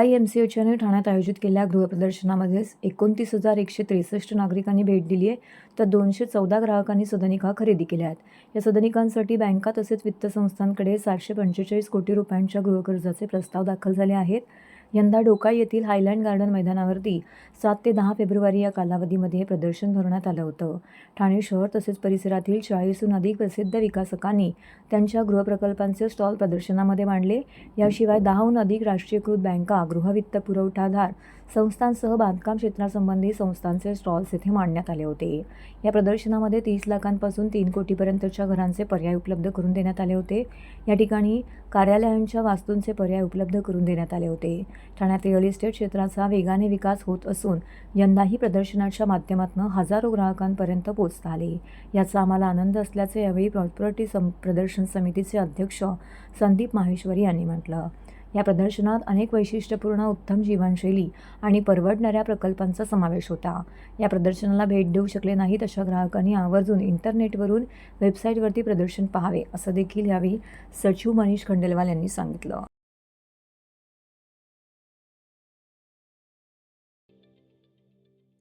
AIMCHने ठाण्यात आयोजित केलेल्या गृहप्रदर्शनामध्ये 29,163 नागरिकांनी भेट दिली आहे, तर 214 ग्राहकांनी सदनिका खरेदी केल्या आहेत। या सदनिकांसाठी बँका तसेच वित्त संस्थांकडे 745 कोटी रुपयांच्या गृहकर्जाचे प्रस्ताव दाखल झाले आहेत। यंदा ढोकाई येथील हायलँड गार्डन मैदानावरती 7 ते 10 फेब्रुवारी या कालावधीमध्ये हे प्रदर्शन भरवण्यात आलं होतं। ठाणे शहर तसेच परिसरातील 40हून अधिक प्रसिद्ध विकासकांनी त्यांच्या गृहप्रकल्पांचे स्टॉल प्रदर्शनामध्ये मांडले। याशिवाय 10हून अधिक राष्ट्रीयकृत बँका, गृहवित्त पुरवठादार संस्थांसह बांधकाम क्षेत्रासंबंधी संस्थांचे स्टॉल्स येथे मांडण्यात आले होते। या प्रदर्शनामध्ये 30 लाखांपासून 3 कोटीपर्यंतच्या घरांचे पर्याय उपलब्ध करून देण्यात आले होते। या ठिकाणी कार्यालयांच्या वास्तूंचे पर्याय उपलब्ध करून देण्यात आले होते। ठाण्यात रिअल इस्टेट क्षेत्राचा वेगाने विकास होत असून यंदाही प्रदर्शनाच्या माध्यमातून हजारो ग्राहकांपर्यंत पोहोचता आले। याचा आम्हाला आनंद असल्याचे यावेळी प्रॉपर्टी प्रदर्शन समितीचे अध्यक्ष संदीप माहेश्वरी यांनी म्हटलं। या प्रदर्शनात अनेक वैशिष्ट्यपूर्ण उत्तम जीवनशैली आणि परवडणाऱ्या प्रकल्पांचा समावेश होता। या प्रदर्शनाला भेट देऊ शकले नाहीत अशा ग्राहकांनी आवर्जून इंटरनेटवरून वेबसाईटवरती प्रदर्शन पाहावे, असं देखील यावेळी सचिव मनीष खंडेलवाल यांनी सांगितलं।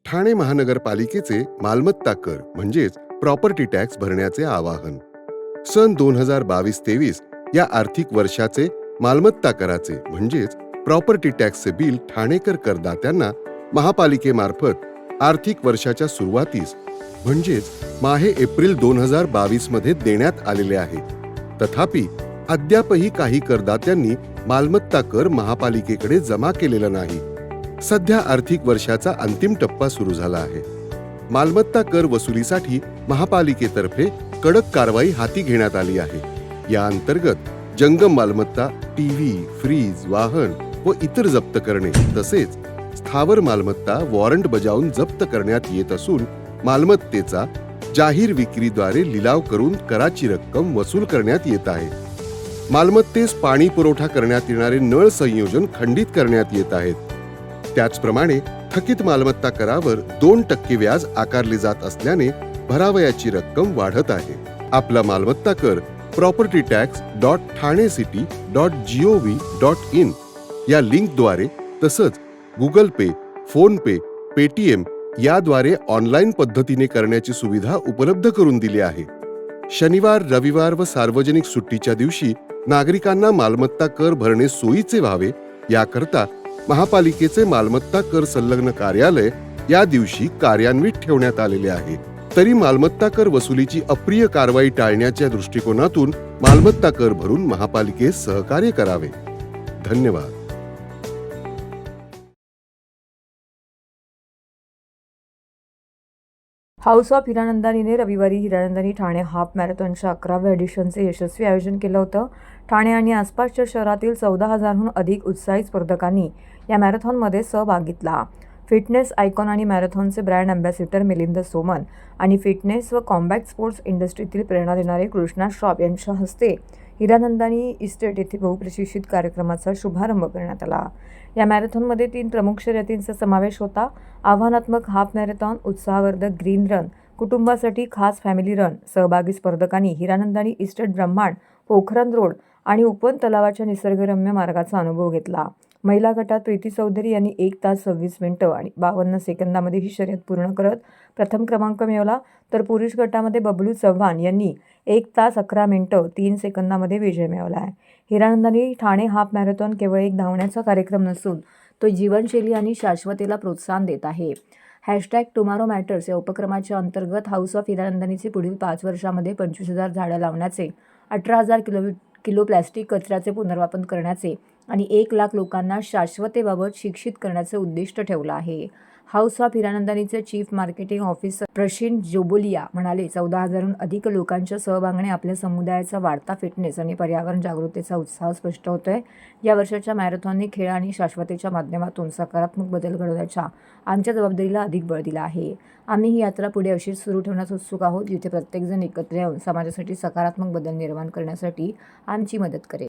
ठाणे महानगरपालिकेचे मालमत्ता कर म्हणजेच प्रॉपर्टी टॅक्स भरण्याचे आवाहन। सन 2022-23 या आर्थिक वर्षाचे मालमत्ता कराचे म्हणजेच प्रॉपर्टी टॅक्सचे बिल ठाणेकर करदात्यांना महापालिकेमार्फत आर्थिक वर्षाच्या सुरुवातीस म्हणजेच माहे एप्रिल 2022 मध्ये देण्यात आलेले आहे। तथापि अद्यापही काही करदात्यांनी मालमत्ता कर महापालिकेकडे जमा केलेला नाही। सध्या आर्थिक वर्षाचा अंतिम टप्पा सुरू झाला आहे। मालमत्ता कर वसुलीसाठी महापालिकेतर्फे कडक कारवाई हाती घेण्यात आली आहे। या अंतर्गत जंगम मालमत्ता, टीव्ही, फ्रीज, वाहन व इतर जप्त करणे तसेच स्थावर मालमत्ता वॉरंट बजावून जप्त करण्यात येत असून मालमत्तेचा जाहीर विक्रीद्वारे लिलाव करून कराची रक्कम वसूल करण्यात येत आहे। मालमत्तेस पाणी पुरवठा करण्यात येणारे नळ संयोजन खंडित करण्यात येत आहेत। त्याचप्रमाणे थकीत मालमत्ता करावर 2% व्याज आकारले जात असल्याने भरावयाची रक्कम वाढत आहे। आपला मालमत्ता कर propertytax.thanecity.gov.in या लिंकद्वारे तसंच गुगल पे, फोन पे, पेटीएम याद्वारे ऑनलाईन पद्धतीने करण्याची सुविधा उपलब्ध करून दिली आहे। शनिवार, रविवार व सार्वजनिक सुट्टीच्या दिवशी नागरिकांना मालमत्ता कर भरणे सोयीचे व्हावे याकरता महापालिकेचे मालमत्ता कर संलग्न कार्यालय या दिवशी कार्यान्वित ठेवण्यात आलेले आहे। तरी मालमत्ता कर वसुलीची अप्रिय कारवाई टाळण्याच्या दृष्टिकोनातून मालमत्ता कर भरून महापालिकेस सहकार्य करावे। धन्यवाद। हाऊस ऑफ हिरानंदानीने रविवारी हिरानंदानी ठाणे हाफ मॅरेथॉनच्या 11व्या एडिशनचे यशस्वी आयोजन केलं होतं। ठाणे आणि आसपासच्या शहरातील 14,000हून अधिक उत्साही स्पर्धकांनी या मॅरेथॉनमध्ये सहभाग घेतला। फिटनेस आयकॉन आणि मॅरेथॉनचे ब्रँड अँबॅसिडर मिलिंद सोमन आणि फिटनेस व कॉम्बॅट स्पोर्ट्स इंडस्ट्रीतील प्रेरणा देणारे कृष्णा श्रॉफ यांच्या हस्ते हिरानंदानी इस्टेट येथे बहुप्रशिक्षित कार्यक्रमाचा शुभारंभ करण्यात आला। या मॅरेथॉनमध्ये 3 प्रमुख शर्यतींचा समावेश होता। आव्हानात्मक हाफ मॅरेथॉन, उत्साहवर्धक ग्रीन रन, कुटुंबासाठी खास फॅमिली रन। सहभागी स्पर्धकांनी हिरानंदानी इस्टेट ब्रह्मांड, पोखरण रोड आणि उपवन तलावाच्या निसर्गरम्य मार्गाचा अनुभव घेतला। महिला गटात प्रीती चौधरी यांनी 1 तास 26 मिनिटं आणि 52 सेकंदामध्ये ही शर्यत पूर्ण करत प्रथम क्रमांक मिळवला, तर पुरुष गटामध्ये बबलू चव्हाण यांनी 1 तास 11 मिनिटं 3 सेकंदामध्ये विजय मिळवला आहे। हिरानंदानी ठाणे हाफ मॅरेथॉन केवळ एक धावण्याचा कार्यक्रम नसून तो जीवनशैली आणि शाश्वतेला प्रोत्साहन देत आहे। #टुमारो मॅटर्स या उपक्रमाच्या अंतर्गत हाऊस ऑफ हिरानंदानीचे पुढील 5 वर्षांमध्ये 25,000 झाडं लावण्याचे, 18,000 किलो प्लॅस्टिक कचऱ्याचे पुनर्वापर करण्याचे आणि 1 लाख लोकांना शाश्वतेबाबत शिक्षित करण्याचे उद्दिष्ट ठेवलं आहे। हाऊस ऑफ हिरानंदानीचे chief marketing officer Prashin Jhobalia म्हणाले, 14,000हून अधिक लोकांच्या सहभागाने आपल्या समुदायाचा वाढता फिटनेस आणि पर्यावरण जागरूकतेचा उत्साह स्पष्ट होतोय। या वर्षाच्या मॅरेथॉनने खेळ आणि शाश्वतेच्या माध्यमातून सकारात्मक बदल घडवण्याच्या आमच्या जबाबदारीला अधिक बळ दिलं आहे। आम्ही ही यात्रा पुढे अशीच सुरू ठेवण्यास उत्सुक आहोत, जिथे प्रत्येकजण एकत्र येऊन समाजासाठी सकारात्मक बदल निर्माण करण्यासाठी आमची मदत करेल।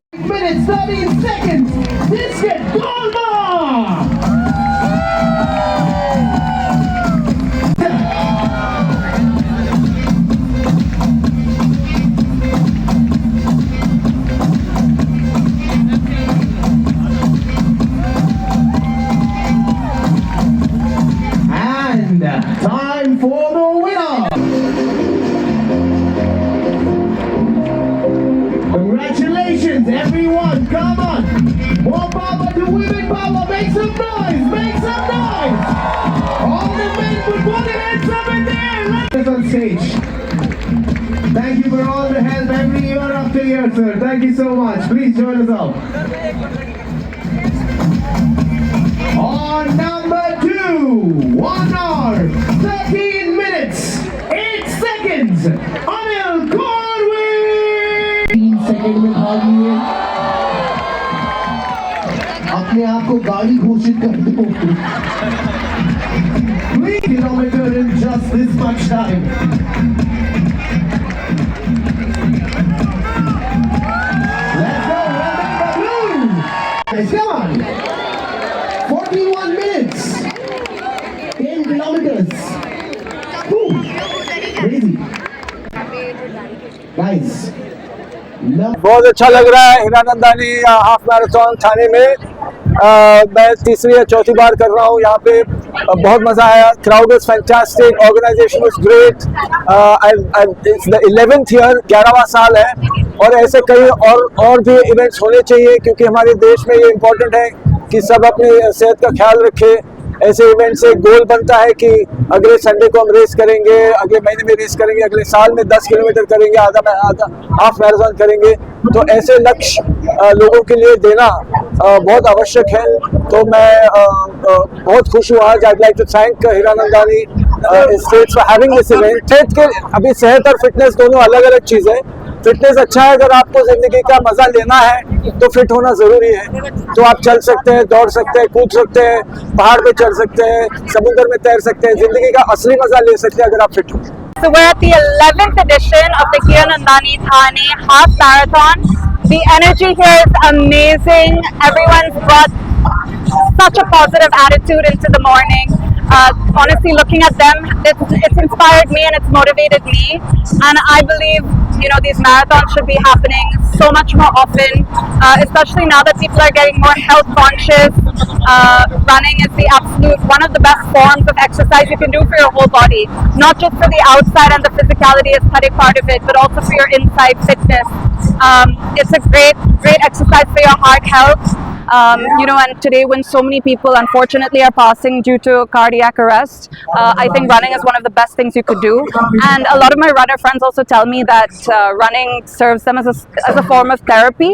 everyone. Come on. More power to women power. Make some noise. Make some noise. All the men put both their hands up in the air. Let's on stage. Thank you for all the help every year after year, sir. Thank you so much. Please join us out. On number 2, 1 hour, 13 minutes, 8 seconds, Anil Corwin! 3 second में भाग लिए अपने आप को गाड़ी घोषित कर दो 3 kilometers in just this much time. Let's go, Blue! Guys, come on! 41 minutes, 10 kilometers. Woo. Crazy. Guys, बहुत अच्छा लग रहा है हीरानंदानी हाफ मैराथन थाने में। मैं तीसरी या चौथी बार कर रहा हूँ यहाँ पे। बहुत मजा आया। Crowd is fantastic, organisation is great. It's the 11th year, 11वां साल है और ऐसे कई और भी इवेंट्स होने चाहिए क्योंकि हमारे देश में ये इम्पोर्टेंट है कि सब अपनी सेहत का ख्याल रखें। ऐसे इवेंट से गोल बनता है कि अगले संडे को हम रेस करेंगे, अगले महीने में रेस करेंगे, अगले साल में 10 किलोमीटर करेंगे, आधा हाफ मैराथन करेंगे। तो ऐसे लक्ष्य लोगों के लिए देना बहुत आवश्यक है। तो मैं बहुत खुश हूँ आज। I like to thank Hiranandani estates for having this event. अभी सेहत और फिटनेस दोनों अलग अलग चीज़ है। फिटनेस अच्छा है, अगर आपको जिंदगी का मजा लेना है तो फिट होना जरूरी है। तो आप चल सकते हैं, दौड़ सकते हैं, कूद सकते हैं, पहाड़ पे चढ़ सकते हैं, समुद्र में तैर सकते हैं, जिंदगी का असली मजा ले सकते हैं अगर आप फिट हो। So we're at the 11th edition of the Hiranandani Thane Half Marathon. The energy here is amazing. Everyone's brought such a positive attitude into the morning. Honestly, looking at them, it's inspired me and it's motivated me. And I believe, these marathons should be happening so much more often, especially now that people are getting more health conscious. Running is one of the best forms of exercise you can do for your whole body, not just for the outside and the physicality aesthetic part of it, but also for your inside fitness. It's a great exercise for your heart health. And today when so many people unfortunately are passing due to cardiac arrest, I think running is one of the best things you could do. And a lot of my runner friends also tell me that running serves them as a form of therapy.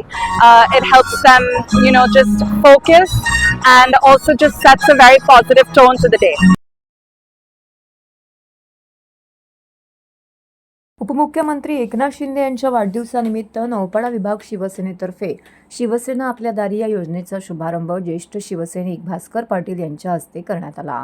It helps them, just focus and also just sets a very positive tone to the day. उपमुख्यमंत्री एकनाथ शिंदे यांच्या वाढदिवसानिमित्त नौपाडा विभाग शिवसेनेतर्फे शिवसेना आपल्या दारी या योजनेचा शुभारंभ ज्येष्ठ शिवसैनिक भास्कर पाटील यांच्या हस्ते करण्यात आला।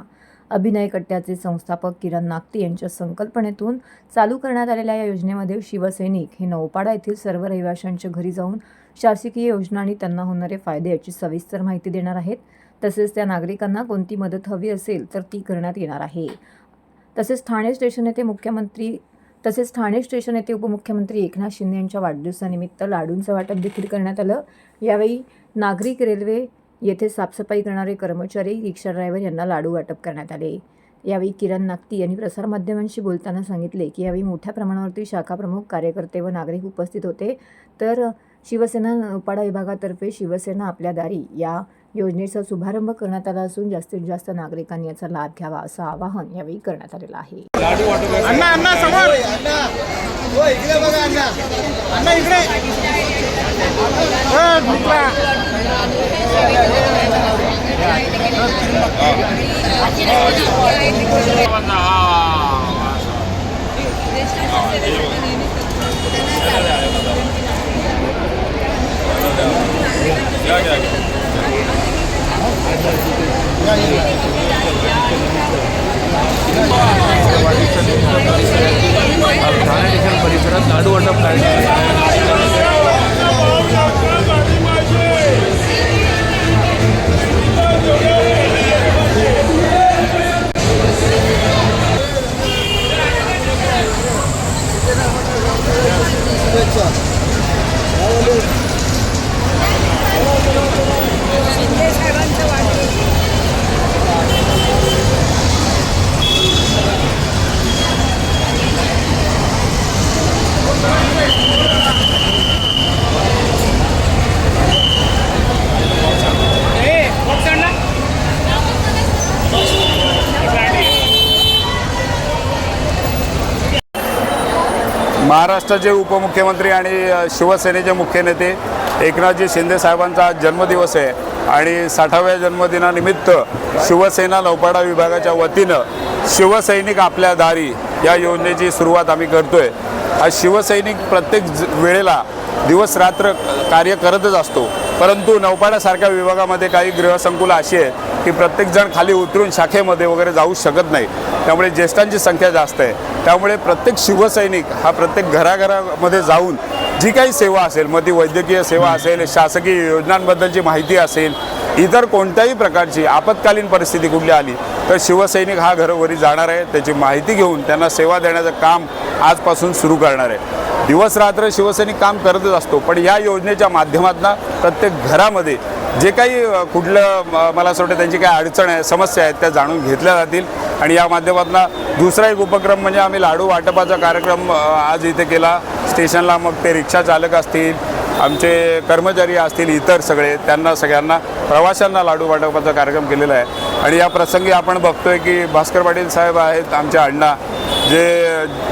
अभिनय कट्ट्याचे संस्थापक किरण नागती यांच्या संकल्पनेतून चालू करण्यात आलेल्या या योजनेमध्ये शिवसैनिक हे नौपाडा येथील सर्व रहिवाशांच्या घरी जाऊन शासकीय योजना आणि त्यांना होणारे फायदे याची सविस्तर माहिती देणार आहेत। तसेच त्या नागरिकांना कोणती मदत हवी असेल तर ती करण्यात येणार आहे। तसेच ठाणे स्टेशन येथे उपमुख्यमंत्री एकनाथ शिंदे यांच्या वाढदिवसानिमित्त लाडूंचं वाटप देखील करण्यात आलं। यावेळी नागरिक, रेल्वे येथे साफसफाई करणारे कर्मचारी, रिक्षा ड्रायव्हर यांना लाडू वाटप करण्यात आले। यावेळी किरण नागती यांनी प्रसारमाध्यमांशी बोलताना सांगितले की यावेळी मोठ्या प्रमाणावरती शाखा प्रमुख, कार्यकर्ते व नागरिक उपस्थित होते। तर शिवसेना नौपाडा विभागातर्फे शिवसेना आपल्या दारी या योजनेचा शुभारंभ करण्यात आला असून जास्तीत जास्त नागरिकांनी याचा लाभ घ्यावा असं आवाहन यावेळी करण्यात आलेलं आहे। परिसरात लाडू वाटप शिंदे साहेबांचं वाढदिवस महाराष्ट्राचे उपमुख्यमंत्री आणि शिवसेनेचे मुख्य नेते एकनाथजी शिंदे साहेबांचा आज जन्मदिवस आहे आणि 60व्या जन्मदिनानिमित्त शिवसेना नौपाडा विभागाच्या वतीनं शिवसैनिक आपल्या दारी या योजनेची सुरुवात आम्ही करतोय. हा शिवसैनिक प्रत्येक वेळेला दिवस रात्र कार्य करतच असतो, परंतु नौपाड्यासारख्या विभागामध्ये काही गृहसंकुलं अशी आहे की प्रत्येकजण खाली उतरून शाखेमध्ये वगैरे जाऊ शकत नाही. त्यामुळे ज्येष्ठांची संख्या जास्त आहे. त्यामुळे प्रत्येक शिवसैनिक हा प्रत्येक घराघरामध्ये जाऊन जी काही सेवा असेल, मग ती वैद्यकीय सेवा असेल, शासकीय योजनांबद्दलची माहिती असेल, इतर कोणत्याही प्रकारची आपत्कालीन परिस्थिती कुठली आली तर शिवसैनिक हा घरोघरी जाणार आहे. त्याची माहिती घेऊन त्यांना सेवा देण्याचं काम आजपासून सुरू करणार आहे. दिवस रात्र शिवसैनिक काम करतच असतो, पण या योजनेच्या माध्यमातून प्रत्येक घरामध्ये जे काही कुठलं मला असं वाटतं त्यांची काही अडचण आहे, समस्या आहेत, त्या जाणून घेतल्या जातील. आणि या माध्यमातून दुसरा एक उपक्रम म्हणजे आम्ही लाडू वाटपाचा कार्यक्रम आज इथे केला स्टेशनला. मग ते रिक्षा चालक असतील, आमचे कर्मचारी असतील, इतर सगळे त्यांना सगळ्यांना प्रवाशांना लाडू वाटपाचा कार्यक्रम केलेला आहे. आणि या प्रसंगी आपण बघतोय की भास्कर पाटील साहेब आहेत आमचे अण्णा,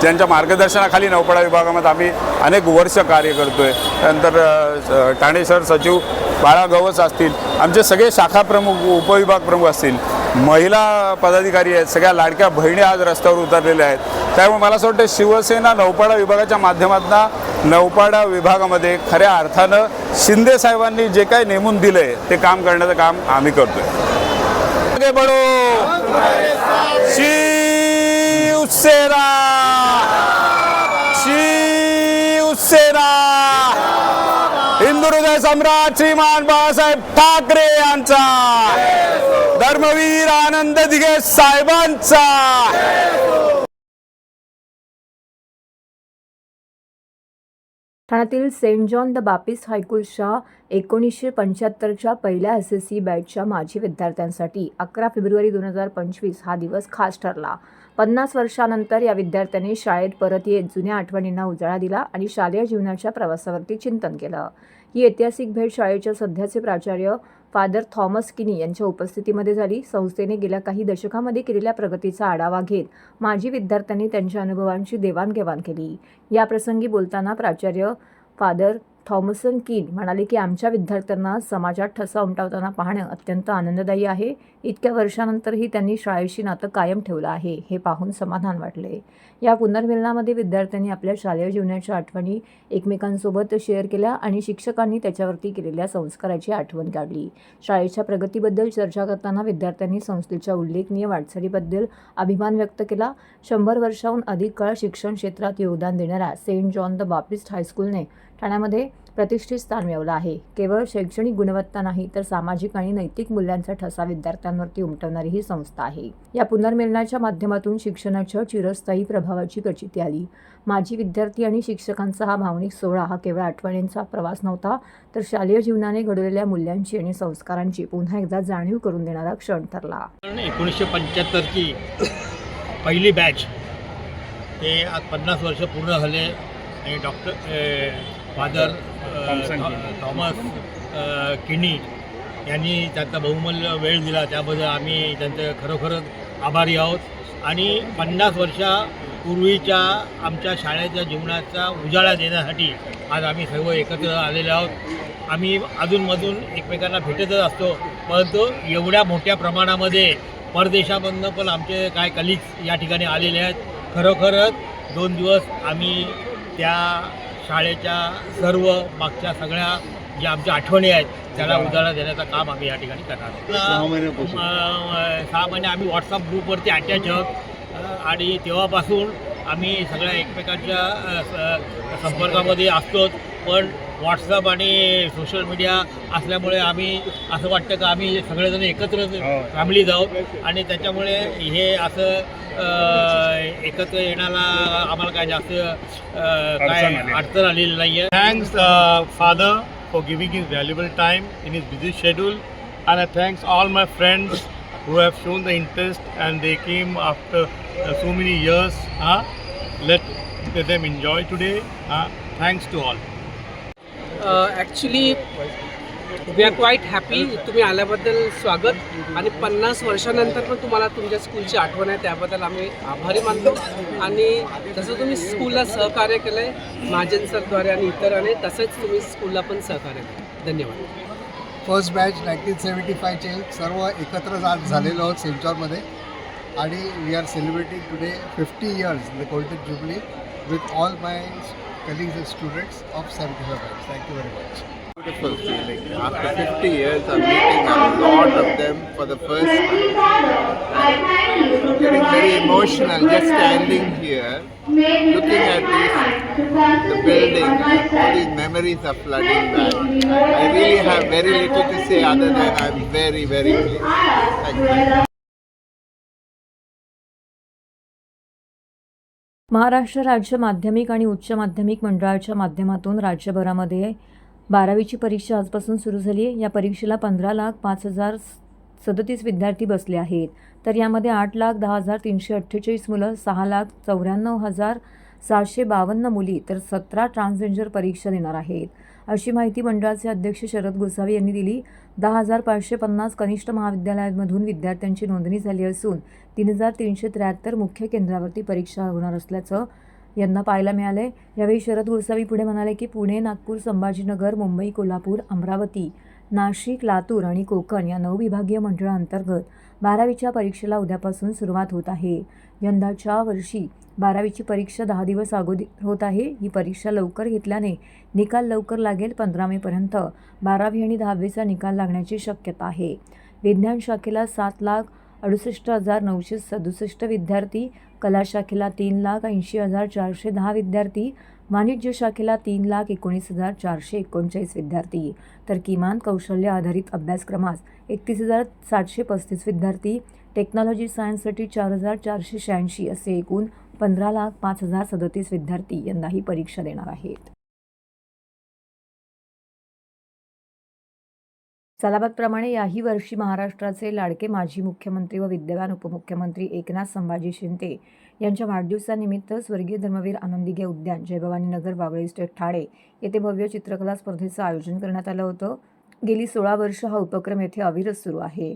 ज्यांच्या मार्गदर्शनाखाली नौपाडा विभागामध्ये आम्ही अनेक वर्ष कार्य करतोय. त्यानंतर ठाणे शहर सचिव बाळा गवस असतील, आमचे सगळे शाखा प्रमुख, उपविभाग प्रमुख असतील, महिला पदाधिकारी आहेत, सगळ्या लाडक्या बहिणी आज रस्त्यावर उतरलेल्या आहेत. त्यामुळे मला असं वाटतं शिवसेना नौपाडा विभागाच्या माध्यमातून नौपाडा विभागामध्ये खऱ्या अर्थानं शिंदे साहेबांनी जे काही नेमून दिलंय ते काम करण्याचं काम आम्ही करतोय. आगे बढो शिवसेना, शिवसेना, हिंदू हृदय सम्राट श्रीमान बाळासाहेब ठाकरे यांचा, धर्मवीर आनंद दिघे साहेबांचा. ठाण्यातील सेंट जॉन द बाप्टिस्ट हायस्कूलच्या 1975च्या पहिल्या SSC बॅचच्या माजी विद्यार्थ्यांसाठी 11 फेब्रुवारी 2025 हा दिवस खास ठरला. 50 वर्षानंतर या विद्यार्थ्यांनी शाळेत परत येत जुन्या आठवणींना उजाळा दिला आणि शालेय जीवनाच्या प्रवासावरती चिंतन केलं. ही ऐतिहासिक भेट शाळेच्या सध्याचे प्राचार्य फादर थॉमस किनी यांच्या उपस्थितीमध्ये झाली. संस्थेने गेल्या काही दशकांमध्ये केलेल्या प्रगतीचा आढावा घेत माजी विद्यार्थ्यांनी त्यांच्या अनुभवांची देवाणघेवाण केली. या प्रसंगी बोलताना प्राचार्य फादर थॉमसन कीन म्हणाले की आमच्या विद्यार्थ्यांना समाजात ठसा उमटवताना पाहणं अत्यंत आनंददायी आहे. इतक्या वर्षानंतरही त्यांनी शाळेशी नातं कायम ठेवलं आहे, हे पाहून समाधान वाटले. या पुनर्मिलनामध्ये विद्यार्थ्यांनी आपल्या शालेय जीवनाच्या आठवणी एकमेकांसोबत शेअर केल्या आणि शिक्षकांनी त्याच्यावरती केलेल्या संस्काराची आठवण काढली. शाळेच्या प्रगतीबद्दल चर्चा करताना विद्यार्थ्यांनी संस्थेच्या उल्लेखनीय वाटचालीबद्दल अभिमान व्यक्त केला. 100 वर्षाहून अधिक काळ शिक्षण क्षेत्रात योगदान देणाऱ्या सेंट जॉन द बाप्टिस्ट हायस्कूलने ठाण्यामध्ये प्रतिष्ठित स्थान मिळवलं आहे. केवळ शैक्षणिक गुणवत्ता नाही तर सामाजिक आणि नैतिक मूल्यांचा ठसा विद्यार्थ्यांवरती उमटवणारी ही संस्था आहे. या पुनर्मिलनाच्या माध्यमातून शिक्षणाच्या चिरस्थायी प्रभावाची प्रचिती आली. माजी विद्यार्थी आणि शिक्षकांचा हा भावनिक सोहळा हा केवळ आठवणींचा प्रवास नव्हता, तर शालेय जीवनाने घडवलेल्या मूल्यांची आणि संस्कारांची पुन्हा एकदा जाणीव करून देणारा क्षण ठरला. 1975ची पहिली बॅच ते आज 50 वर्ष पूर्ण झाले आणि फादर थॉमस किनी यांनी त्यांचा बहुमूल्य वेळ दिला, त्याबद्दल आम्ही त्यांचे खरोखरच आभारी आहोत. आणि 50 वर्षापूर्वीच्या आमच्या शाळेच्या जीवनाचा उजाळा देण्यासाठी आज आम्ही सर्व एकत्र आलेले आहोत. आम्ही अधूनमधून एकमेकांना भेटतच असतो, परंतु एवढ्या मोठ्या प्रमाणामध्ये परदेशामधून पण आमचे काय कलिग्स या ठिकाणी आलेले आहेत. खरोखरच 2 दिवस आम्ही त्या शाळेच्या सर्व मागच्या सगळ्या ज्या आमच्या आठवणी आहेत त्याला उजाळा देण्याचं काम आम्ही या ठिकाणी करणार. 6 महिने आम्ही व्हॉट्सअप ग्रुपवरती अटॅच आहोत आणि तेव्हापासून आम्ही सगळ्या एकमेकांच्या संपर्कामध्ये असतोच. पण व्हॉट्सअप आणि सोशल मीडिया असल्यामुळे आम्ही असं वाटतं की आम्ही सगळेजण एकत्र फॅमिलीज आहोत आणि त्याच्यामुळे हे असं एकत्र येण्याला आम्हाला काय जास्त काय अडचण आलेली नाही आहे. Thanks Father for giving his valuable time in his busy schedule, and I thanks all my friends who have shown the interest and they came after so many years. Let them enjoy today. Thanks to all. Actually we are quite happy. तुम्ही आल्याबद्दल स्वागत. आणि 50 वर्षानंतर पण तुम्हाला तुमच्या स्कूलची आठवण आहे, त्याबद्दल आम्ही आभारी मानतो. आणि जसं तुम्ही स्कूलला सहकार्य केलं आहे महाजन सरद्वारे आणि इतरांनी, तसंच तुम्ही स्कूलला पण सहकार्य केलं. धन्यवाद. फर्स्ट बॅच 1975चे सर्व एकत्र आज झालेलो आहोत सेंचॉरमध्ये आणि we are celebrating today 50 years the golden jubilee with all my colleagues and students of 75 Batch. Thank you very much. Beautiful feeling. After 50 years, I'm meeting a lot of them for the first time. I'm getting very emotional just standing here, looking at the building. All these memories are flooding back. I really have very little to say other than I'm very, very pleased. Thank you. Maharashtra राज्य माध्यमिक आणि उच्च माध्यमिक मंडळाच्या माध्यमातून राज्यभरामध्ये 12वीची परीक्षा आजपासून सुरू झाली आहे. या परीक्षेला 15,05,037 विद्यार्थी बसले आहेत. तर यामध्ये 8,10,348 मुलं, 6,94,752 मुली तर 17 ट्रान्सजेंडर परीक्षा देणार आहेत, अशी माहिती मंडळाचे अध्यक्ष शरद गोसावी यांनी दिली. 10,550 कनिष्ठ महाविद्यालयांमधून विद्यार्थ्यांची नोंदणी झाली असून 3,373 मुख्य केंद्रावरती परीक्षा होणार असल्याचं यांना पाहायला मिळाले. यावेळी शरद गोसावी पुढे म्हणाले की पुणे, नागपूर, संभाजीनगर, मुंबई, कोल्हापूर, अमरावती, नाशिक, लातूर आणि कोकण या 9 विभागीय मंडळांतर्गत 12वीच्या परीक्षेला उद्यापासून सुरुवात होत आहे. यंदाच्या वर्षी 12वीची परीक्षा 10 दिवस अगोदर होत आहे. ही परीक्षा लवकर घेतल्याने निकाल लवकर लागेल. 15 मेपर्यंत 12वी आणि 10वीचा निकाल लागण्याची शक्यता आहे. विज्ञान शाखेला 7,68,967 विद्यार्थी, कला शाखेला 3,80,410 विद्यार्थी, वाणिज्य शाखेला 3,19,439 विद्यार्थी तर किमान कौशल्य आधारित अभ्यासक्रमास 31,735 विद्यार्थी, टेक्नॉलॉजी सायन्ससाठी 4,486 असे एकूण 15,05,037 विद्यार्थी यंदा ही परीक्षा देणार आहेत. सालाबादप्रमाणे याही वर्षी महाराष्ट्राचे लाडके माजी मुख्यमंत्री व विद्यमान उपमुख्यमंत्री एकनाथ संभाजी शिंदे यांच्या वाढदिवसानिमित्त स्वर्गीय धर्मवीर आनंदीगे उद्यान, जयभवानी नगर, वागळे इस्टेट, ठाणे येथे भव्य चित्रकला स्पर्धेचं आयोजन करण्यात आलं होतं. गेली 16 वर्ष हा उपक्रम येथे अविरत सुरू आहे.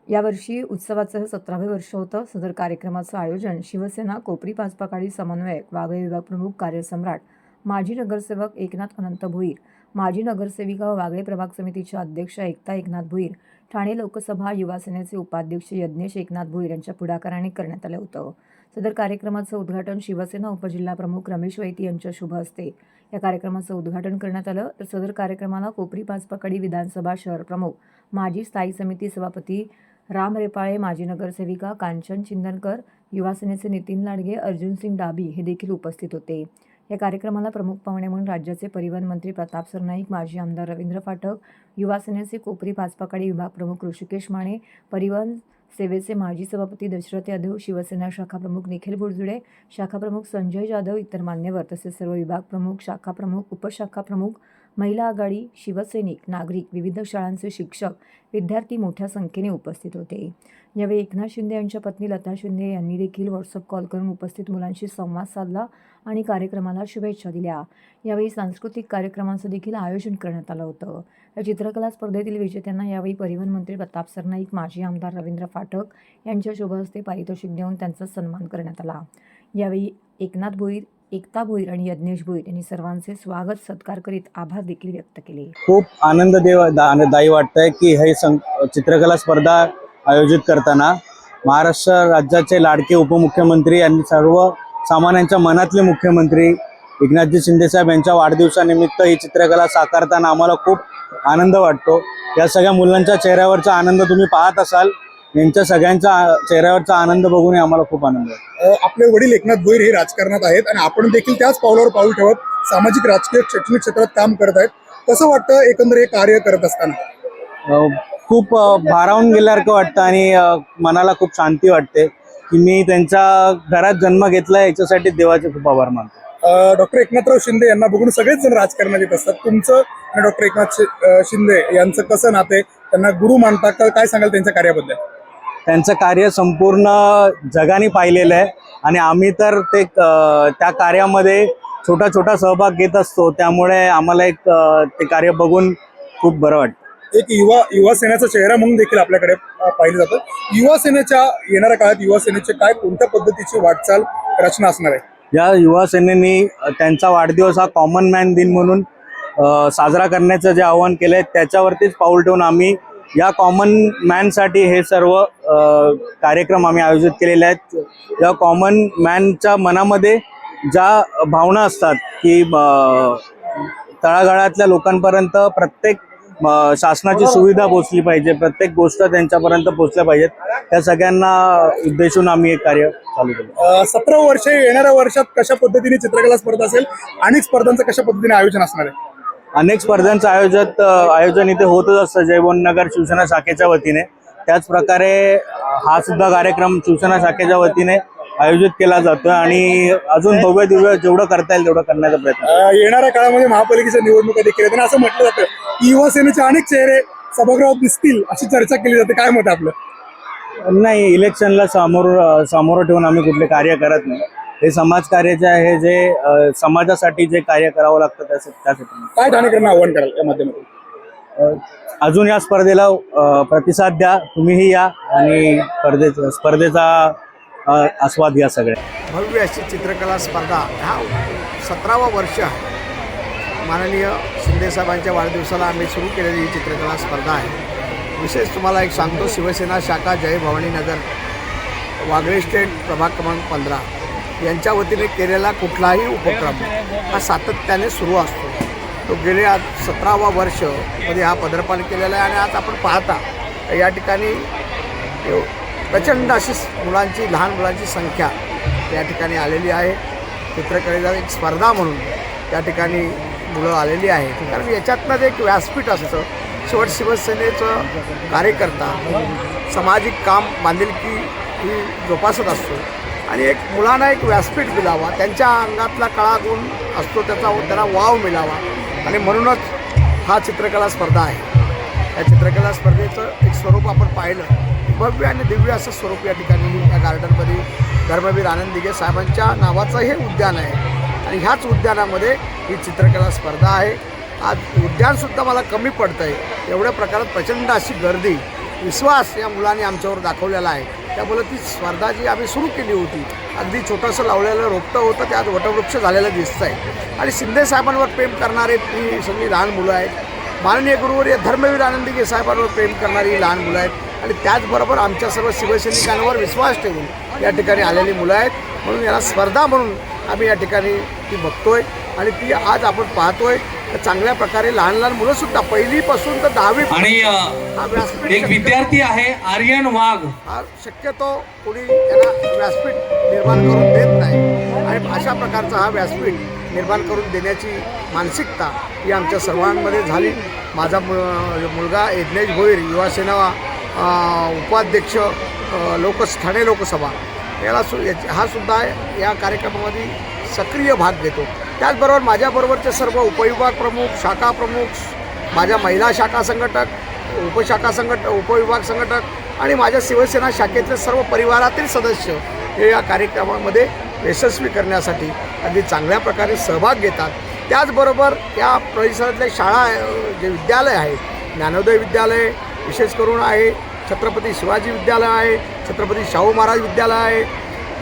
यावर्षी उत्सवाचं 17वे वर्ष होतं. सदर कार्यक्रमाचं आयोजन शिवसेना कोपरी पाचपाकाडी समन्वयक, वागळे विभाग प्रमुख, कार्यसम्राट, माजी नगरसेवक एकनाथ अनंत भोईर, माजी नगरसेविका व वागळे प्रभाग समितीच्या अध्यक्ष एकता एकनाथ भोईर, ठाणे लोकसभा युवा सेनेचे उपाध्यक्ष यज्ञेश एकनाथ भोईर यांच्या पुढाकाराने करण्यात आलं होतं. सदर कार्यक्रमाचं उद्घाटन शिवसेना उपजिल्हा प्रमुख रमेश वैती यांच्या शुभ हस्ते या कार्यक्रमाचं उद्घाटन करण्यात आलं. तर सदर कार्यक्रमाला कोपरी पाचपाकाडी विधानसभा शहर प्रमुख, माजी स्थायी समिती सभापती राम रेपाळे, माजी नगरसेविका कांचन चिंदनकर, युवा सेनेचे नितीन लाडगे, अर्जुनसिंग डाबी हे देखील उपस्थित होते. या कार्यक्रमाला प्रमुख पाहुणे म्हणून राज्याचे परिवहन मंत्री प्रताप सरनाईक, माजी आमदार रवींद्र फाटक, युवा सेनेचे कोपरी पाचपाकाडी विभाग प्रमुख ऋषिकेश माने, परिवहन सेवेचे माजी सभापती दशरथ यादव, शिवसेना शाखा प्रमुख निखिल बुडजुडे, शाखा प्रमुख संजय जाधव, इतर मान्यवर तसेच सर्व विभाग प्रमुख, शाखा प्रमुख, उपशाखा प्रमुख, महिला आघाडी, शिवसैनिक, नागरिक, विविध शाळांचे शिक्षक, विद्यार्थी मोठ्या संख्येने उपस्थित होते. यावेळी एकनाथ शिंदे यांच्या पत्नी लता शिंदे यांनी देखील व्हॉट्सअप कॉल करून उपस्थित मुलांशी संवाद साधला आणि कार्यक्रमाला शुभेच्छा दिल्या. यावेळी सांस्कृतिक कार्यक्रमांचं देखील आयोजन करण्यात आलं होतं. या चित्रकला स्पर्धेतील विजेत्यांना यावेळी परिवहन मंत्री प्रताप सरनाईक, माजी आमदार रवींद्र फाटक यांच्या शुभ हस्ते पारितोषिक देऊन त्यांचा सन्मान करण्यात आला. यावेळी एकनाथ भोईर, एकता भोईर आणि यज्ञेश भोईर यांनी सर्वांचे स्वागत सत्कार करीत आभार देखील व्यक्त केले. खूप आनंददायी वाटतंय की हे चित्रकला स्पर्धा आयोजित करताना महाराष्ट्र राज्याचे लाडके उपमुख्यमंत्री आणि सर्व सामान्यांच्या मनातले मुख्यमंत्री एकनाथजी शिंदेसाहेब यांच्या वाढदिवसानिमित्त ही चित्रकला साकारताना आम्हाला खूप आनंद वाटतो. या सगळ्या मुलांच्या चेहऱ्यावरचा आनंद तुम्ही पाहत असाल. यांच्या सगळ्यांच्या चेहऱ्यावरचा आनंद बघून आम्हाला खूप आनंद आहे. आपले वडील एकनाथ भोईर हे राजकारणात आहेत आणि आपण देखील त्याच पावलावर पाऊल ठेवत सामाजिक, राजकीय, शैक्षणिक क्षेत्रात काम करत आहेत. कसं वाटतं एकंदर हे कार्य करत असताना? खूप भारावून गेल्यासारखं वाटतं आणि मनाला खूप शांती वाटते की मी त्यांच्या घरात जन्म घेतला, याच्यासाठी देवाचे खूप आभार मानतो. डॉक्टर एकनाथराव शिंदे यांना बघून सगळेच जण राजकारणात येत असतात. तुमचं आणि डॉक्टर एकनाथ शिंदे यांचं कसं नाते? त्यांना गुरु मानता का? काय सांगाल त्यांच्या कार्याबद्दल? त्यांचं कार्य संपूर्ण जगाने पाहिलेलं आहे आणि आम्ही तर त्या कार्यामध्ये छोटा छोटा सहभाग घेत असतो. त्यामुळे आम्हाला ते कार्य बघून खूप बरं वाटतं. एक युवा सेनेचा चेहरा म्हणून देखील आपल्याकडे पाहिलं जातं. युवा सेनेच्या येणाऱ्या काळात युवा सेनेचे काय कोणत्या पद्धतीची वाटचाल रचना असणार आहे? या युवा सेनेनी त्यांचा वाढदिवस हा कॉमन मॅन दिन म्हणून साजरा करण्याचं जे आवाहन केलं आहे त्याच्यावरतीच पाऊल ठेवून आम्ही या कॉमन मॅनसाठी हे सर्व कार्यक्रम आम्ही आयोजित केलेले आहेत. या कॉमन मॅनच्या मनामध्ये ज्या भावना असतात की तळागाळातल्या लोकांपर्यंत प्रत्येक शासनाची सुविधा पोहोचली पाहिजे, प्रत्येक गोष्ट त्यांच्यापर्यंत पोहोचल्या पाहिजेत, त्या सगळ्यांना उद्देशून आम्ही एक कार्य चालू केलं. 17 वर्षे येणाऱ्या वर्षात कशा पद्धतीने चित्रकला स्पर्धा असेल, अनेक स्पर्धांचं कशा पद्धतीने आयोजन असणार आहे? अनेक स्पर्धांचं आयोजन इथे होतच असतं जयभवननगर शिवसेना शाखेच्या वतीने. त्याच प्रकारे हा सुद्धा कार्यक्रम शिवसेना शाखेच्या वतीने आयोजित केला जातो आणि अजून भव्य दिव्य जेवढं करता येईल तेवढं करण्याचा प्रयत्न. येणाऱ्या काळामध्ये महापालिकेच्या निवडणुका देखील आहेत आणि असं म्हटलं जातं की युवा सेनेचे अनेक चेहरे सभागृहात दिसतील अशी चर्चा केली जाते. काय मत आहे आपलं? नाही, इलेक्शनला सामोरं ठेवून आम्ही कुठले कार्य करत नाही. हे समाजकार्याचे आहे, जे समाजासाठी जे कार्य करावं लागतं त्यासाठी. काय ठाणेकरांना आव्हान कराल या माध्यमातून? अजून या स्पर्धेला प्रतिसाद द्या, तुम्हीही या आणि स्पर्धेचा आस्वाद घ्या सगळ्या. भव्य अशी चित्रकला स्पर्धा हा 17वा वर्ष आहे. माननीय शिंदेसाहेबांच्या वाढदिवसाला आम्ही सुरू केलेली ही चित्रकला स्पर्धा आहे. विशेष तुम्हाला एक सांगतो, शिवसेना शाखा जय भवानी नगर वागळे स्टेट प्रभाग क्रमांक 15 यांच्या वतीने केलेला कुठलाही उपक्रम हा सातत्याने सुरू असतो. तो गेले आज 17वा वर्ष मध्ये हा पदार्पण केलेला आहे आणि आज आपण पाहता या ठिकाणी प्रचंड अशी लहान मुलांची संख्या या ठिकाणी आलेली आहे. चित्रकलेचा एक स्पर्धा म्हणून त्या ठिकाणी मुलं आलेली आहेत. कारण याच्यातनं एक व्यासपीठ असतं. शेवट शिवसेनेचं कार्यकर्ता सामाजिक काम बांधिलकी ही जोपासत असतो आणि एक मुलांना एक व्यासपीठ मिळावा, त्यांच्या अंगातला कळा गुण असतो त्यांना वाव मिळावा आणि म्हणूनच हा चित्रकला स्पर्धा आहे. या चित्रकला स्पर्धेचं एक स्वरूप आपण पाहिलं, भव्य आणि दिव्य असं स्वरूप या ठिकाणी या गार्डनमध्ये धर्मवीर आनंद दिघे साहेबांच्या नावाचं हे उद्यान आहे आणि ह्याच उद्यानामध्ये ही चित्रकला स्पर्धा आहे. आज उद्यानसुद्धा मला कमी पडतं आहे, एवढ्या प्रकारात प्रचंड अशी गर्दी, विश्वास या मुलांनी आमच्यावर दाखवलेला आहे. त्यामुळे ती स्पर्धा जी आम्ही सुरू केली होती, अगदी छोटंसं लावलेलं रोपटं होतं, त्यात वटवृक्ष झालेलं दिसतं आहे आणि शिंदे साहेबांवर प्रेम करणारे ती सगळी लहान मुलं आहेत. माननीय गुरुवर्य धर्मवीर आनंद दिघे साहेबांवर प्रेम करणारी लहान मुलं आहेत आणि त्याचबरोबर आमच्या सर्व शिवसैनिकांवर विश्वास ठेवून या ठिकाणी आलेली मुलं आहेत. म्हणून याला स्पर्धा म्हणून आम्ही या ठिकाणी ती बघतोय आणि ती आज आपण पाहतोय. चांगल्या प्रकारे लहान लहान मुलंसुद्धा पहिलीपासून तर 10वी आणि एक विद्यार्थी आहे आर्यन वाघ, हा शक्यतो कोणी याला व्यासपीठ निर्माण करून देत नाही आणि अशा प्रकारचा हा व्यासपीठ निर्माण करून देण्याची मानसिकता ही आमच्या सर्वांमध्ये झाली. माझा मुलगा यज्ञेश भोईर युवा सेना उपाध्यक्ष ठाणे लोकसभा हा सुद्धा हा कार्यक्रमामध्ये सक्रिय भाग घेतो. त्याचबरोबर माझ्याबरोबरचे सर्व उपविभाग प्रमुख, शाखा प्रमुख, माझ्या महिला शाखा संघटक, उपविभाग संघटक आणि माझ्या शिवसेना शाखेतले सर्व परिवारातील सदस्य हे या कार्यक्रमामध्ये यशस्वी करण्यासाठी अगदी चांगल्या प्रकारे सहभाग घेतात. त्याचबरोबर या परिसरातल्या शाळा जे विद्यालय आहेत, ज्ञानोदय विद्यालय विशेष करून आहे, छत्रपती शिवाजी विद्यालय आहे, छत्रपती शाहू महाराज विद्यालय आहे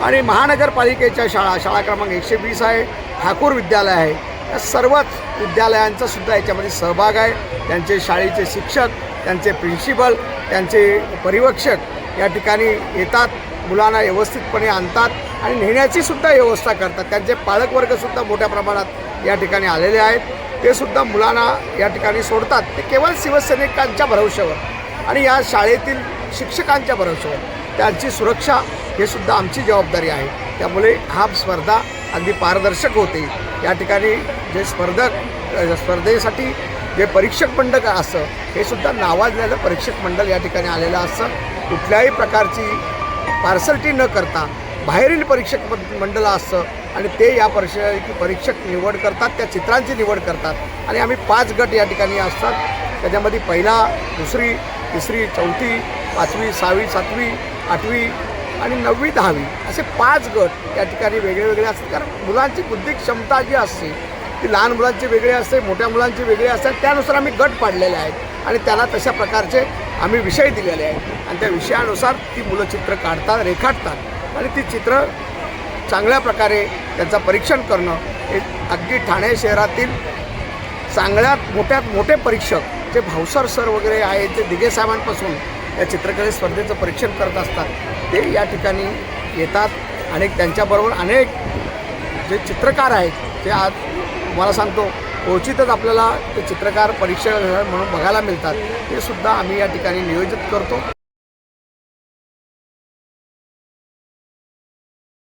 आणि महानगरपालिकेच्या शाळा क्रमांक 120 आहे, ठाकूर विद्यालय आहे. या सर्वच विद्यालयांचा सुद्धा याच्यामध्ये सहभाग आहे. त्यांचे शाळेचे शिक्षक, त्यांचे प्रिन्सिपल, त्यांचे परिरक्षक या ठिकाणी येतात, मुलांना व्यवस्थितपणे आणतात आणि नेण्याची सुद्धा व्यवस्था करतात. त्यांचे पालकवर्गसुद्धा मोठ्या प्रमाणात या ठिकाणी आलेले आहेत. ते सुद्धा मुलांना या ठिकाणी सोडतात. ते केवळ शिवसैनिकांच्या भरवशावर आणि या शाळेतील शिक्षकांच्या भरवशावर, त्यांची सुरक्षा हे सुद्धा आमची जबाबदारी आहे. त्यामुळे हा स्पर्धा अगदी पारदर्शक होते. या ठिकाणी जे स्पर्धेसाठी जे परीक्षक मंडळ असतं हे सुद्धा नावाजलेलं परीक्षक मंडळ या ठिकाणी आलेलं असतं. कुठल्याही प्रकारची पार्सलिटी न करता बाहेरील परीक्षक मंडळ असतं आणि ते या परीक्षक निवड करतात, त्या चित्रांची निवड करतात आणि आम्ही 5 गट या ठिकाणी असतात. त्याच्यामध्ये पहिला, दुसरी, तिसरी, चौथी, 5वी, 6वी, 7वी, 8वी आणि 9वी, 10वी असे 5 गट या ठिकाणी वेगळे वेगळे असतात. कारण मुलांची बुद्धिक क्षमता जी असते ती लहान मुलांची वेगळी असते, मोठ्या मुलांची वेगळी असतात. त्यानुसार आम्ही गट पाडलेले आहेत आणि त्यांना तशा प्रकारचे आम्ही विषय दिलेले आहेत आणि त्या विषयानुसार ती मुलं चित्र काढतात, रेखाटतात आणि ती चित्र चांगल्या प्रकारे त्यांचं परीक्षण करणं हे अगदी ठाणे शहरातील चांगल्यात मोठे परीक्षक जे भावसर सर वगैरे आहेत, ते दिघे साहेबांपासून या चित्रकले स्पर्धेचं परीक्षण करत असतात, ते या ठिकाणी येतात आणि त्यांच्याबरोबर अनेक जे चित्रकार आहेत ते आज तुम्हाला सांगतो क्वचितच आपल्याला ते चित्रकार परीक्षण म्हणून बघायला मिळतात, ते सुद्धा आम्ही या ठिकाणी नियोजित करतो.